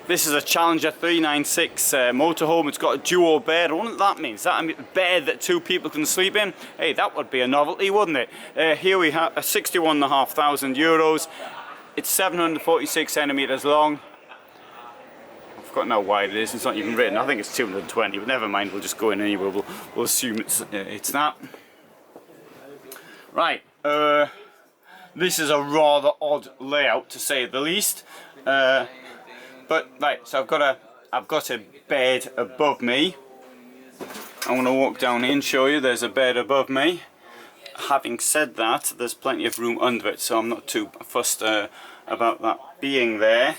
This is a Challenger 396 motorhome. It's got a duo bed. I wonder what that means. That a bed that two people can sleep in? Hey, that would be a novelty, wouldn't it? Here we have a 61,500 euros. It's 746 centimeters long. I've forgotten how wide it is. It's not even written. I think it's 220, but never mind. We'll just go in anyway. We'll assume it's that. Right. This is a rather odd layout, to say the least. But right, so I've got a bed above me. I'm going to walk down here and show you. There's a bed above me. Having said that, there's plenty of room under it, so I'm not too fussed about that being there.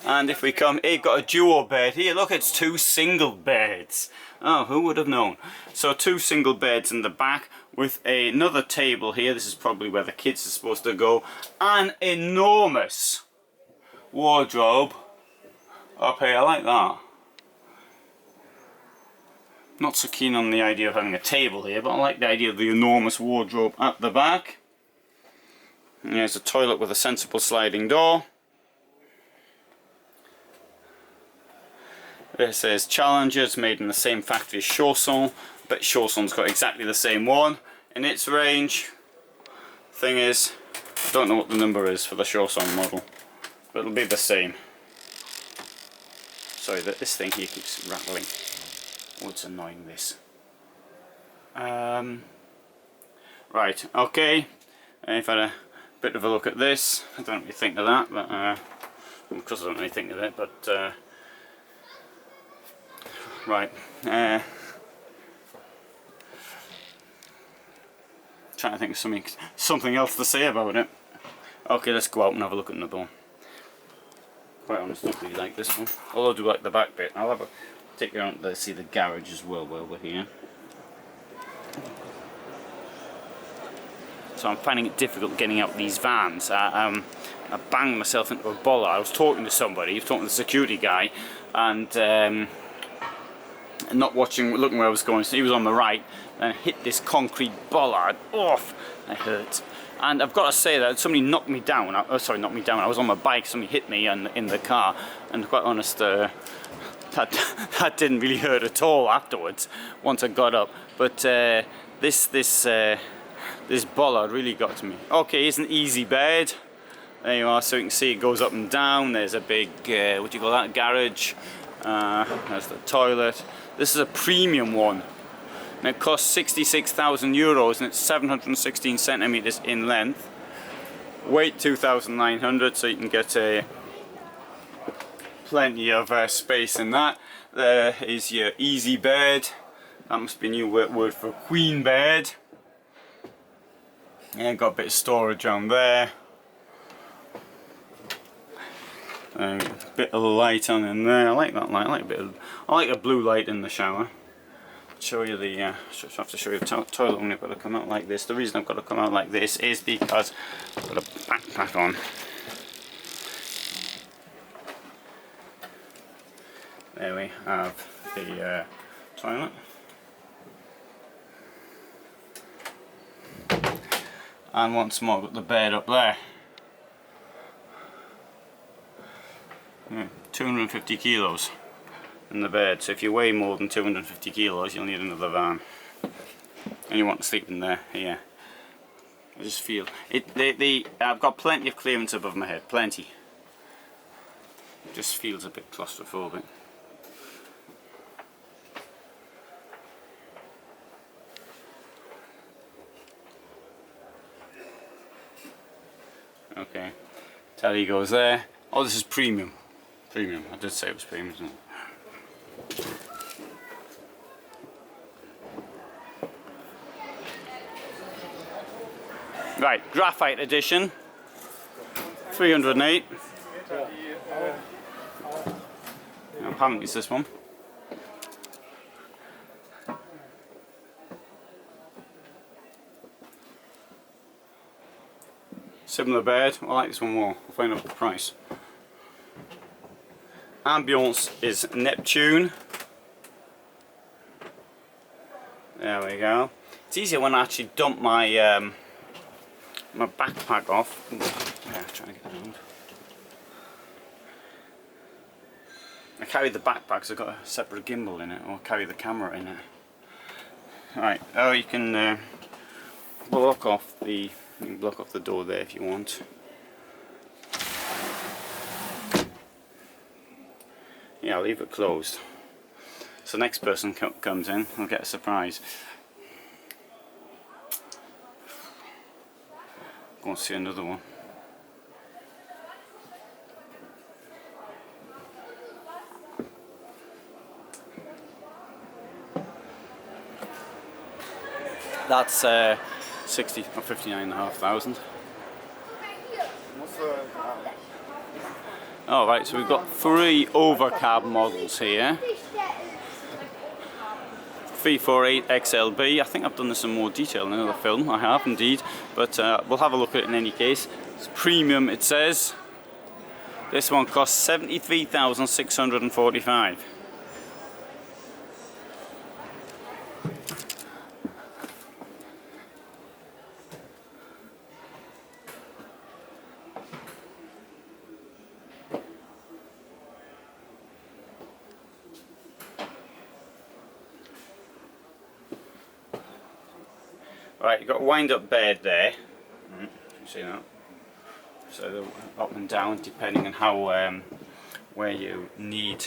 And if we come, you've got a duo bed here. Look, it's two single beds. Oh, who would have known? So two single beds in the back with another table here. This is probably where the kids are supposed to go. An enormous wardrobe up here. I like that. Not so keen on the idea of having a table here, but I like the idea of the enormous wardrobe at the back. And there's a toilet with a sensible sliding door. This says Challenger. It's made in the same factory as Chausson, but Chausson's got exactly the same one in its range. Thing is, I don't know what the number is for the Chausson model, but it'll be the same. Sorry, this thing here keeps rattling. Oh, it's annoying, this. Right, okay. I've had a bit of a look at this. I don't really think of that, but of course I don't really think of it, but right. Trying to think of something else to say about it. Okay, let's go out and have a look at another one. Quite honestly, I don't really like this one. Although I do like the back bit. I'll take you out to see the garage as well while we're here. So I'm finding it difficult getting out these vans. I banged myself into a bollard. I was talking to somebody, I was talking to the security guy, and not looking where I was going. So he was on the right, and I hit this concrete bollard off. It hurt. And I've got to say that somebody knocked me down. Sorry, knocked me down. I was on my bike. Somebody hit me in the car, and quite honest, that didn't really hurt at all afterwards. Once I got up, but this bollard really got to me. Okay, it's an easy bed. There you are. So you can see it goes up and down. There's a big what do you call that? Garage. There's the toilet. This is a premium one. And it costs 66,000 euros, and it's 716 centimeters in length. Weight 2,900, so you can get plenty of space in that. There is your easy bed. That must be a new word for queen bed. Yeah, got a bit of storage on there. A bit of light on in there. I like that light. I like a blue light in the shower. Show you the. I have to show you the toilet when I've got to come out like this. The reason I've got to come out like this is because I've got a backpack on. There we have the toilet. And once more, got the bed up there. 250 kilos in the bed, so if you weigh more than 250 kilos you'll need another van, and you want to sleep in there. Yeah, I just feel it. I've got plenty of clearance above my head, plenty. It just feels a bit claustrophobic. Okay, telly goes there. Oh, this is premium. Premium. I did say it was premium, isn't it? Right, graphite edition. 308. Apparently it's this one. Similar bed. I like this one more. I'll find out the price. Ambience is Neptune. There we go. It's easier when I actually dump my my backpack off. Yeah, trying to get it around. I carry the backpack because I've got a separate gimbal in it, or carry the camera in it. Right, oh, you can block off the door there if you want. Yeah, I'll leave it closed. So next person comes in, I'll get a surprise. Go and see another one. That's 60 or 59,500. All right, so we've got 3 overcab models here. 348 XLB. I think I've done this in more detail in another film. I have indeed, but we'll have a look at it in any case. It's premium, it says. This one costs 73,645. Right, you've got a wind-up bed there. You see that? So they're up and down depending on how where you need,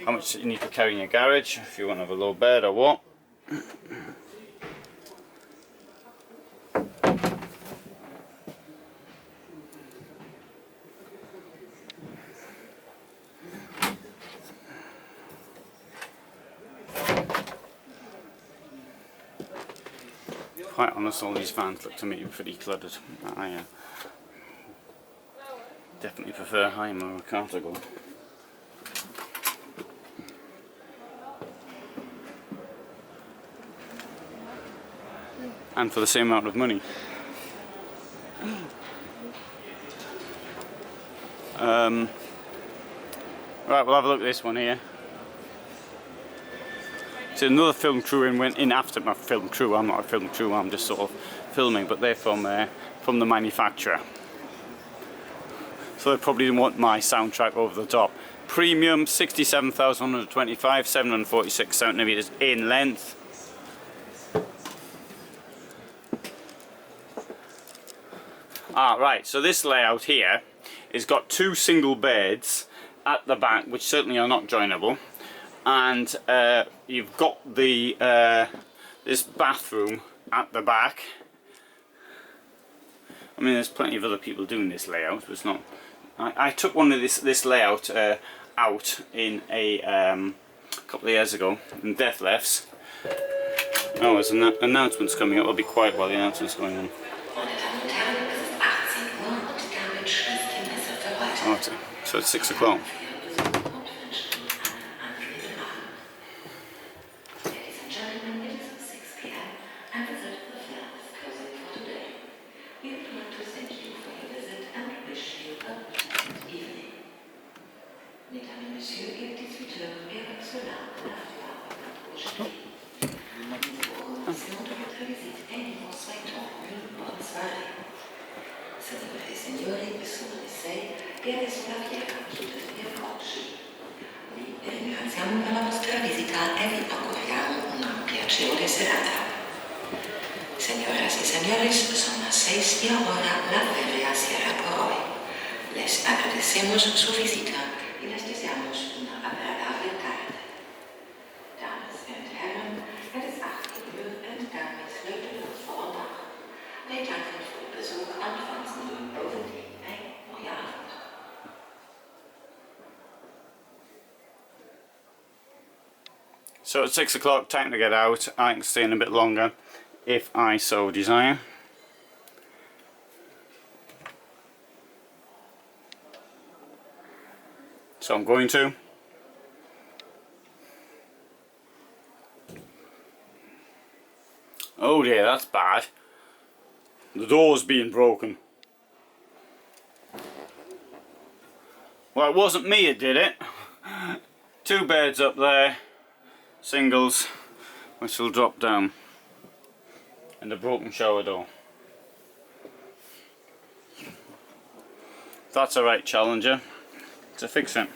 how much you need to carry in your garage. If you want to have a low bed or what. Quite honest, all these vans look to me pretty cluttered. I definitely prefer Heim or Cartago. And for the same amount of money. Right, we'll have a look at this one here. So another film crew went in after my film crew. I'm not a film crew, I'm just sort of filming, but they're from the manufacturer. So they probably didn't want my soundtrack over the top. Premium, 67,125, 746 centimeters in length. Ah, right, so this layout here has got 2 single beds at the back, which certainly are not joinable. And you've got the this bathroom at the back. I mean, there's plenty of other people doing this layout, but it's not. I took one of this layout out in a couple of years ago in Death Lefts. Oh, there's announcements coming up. I'll be quiet while the announcement's going on. Oh, so it's 6 o'clock. Ringraziamo per la vostra visita e vi auguriamo una piacevole serata. Señoras y señores, son las 6 y ahora la feria cierra por hoy. Les agradecemos su visita y les deseamos una agradable tarde. Dames en heren, het is 18 uur en daarmee sluiten we het voor vandaag. Wij danken voor het bezoek en wensen u bovendien een mooie avond. So it's 6 o'clock, time to get out. I can stay in a bit longer if I so desire. So I'm going to. Oh dear, that's bad. The door's being broken. Well, it wasn't me that did it. 2 beds up there. Singles, which will drop down, and a broken shower door. That's alright, Challenger, to fix it.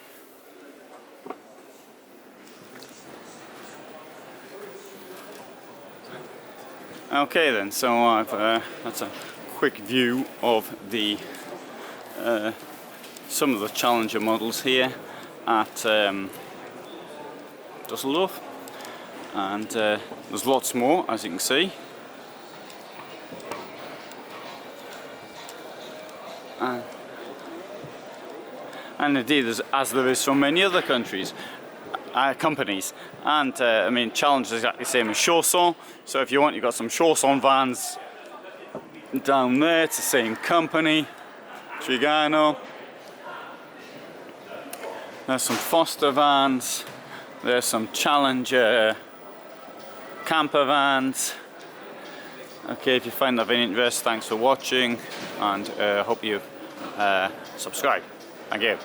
Okay then, so that's a quick view of the some of the Challenger models here at Dusseldorf, and there's lots more, as you can see. And indeed, as there is so many other countries, companies, and I mean, Challenger is exactly the same as Chausson. So if you want, you've got some Chausson vans down there. It's the same company, Trigano. There's some Foster vans. There's some Challenger camper vans. Okay, if you find that of any interest, thanks for watching, and hope you subscribe. Thank you.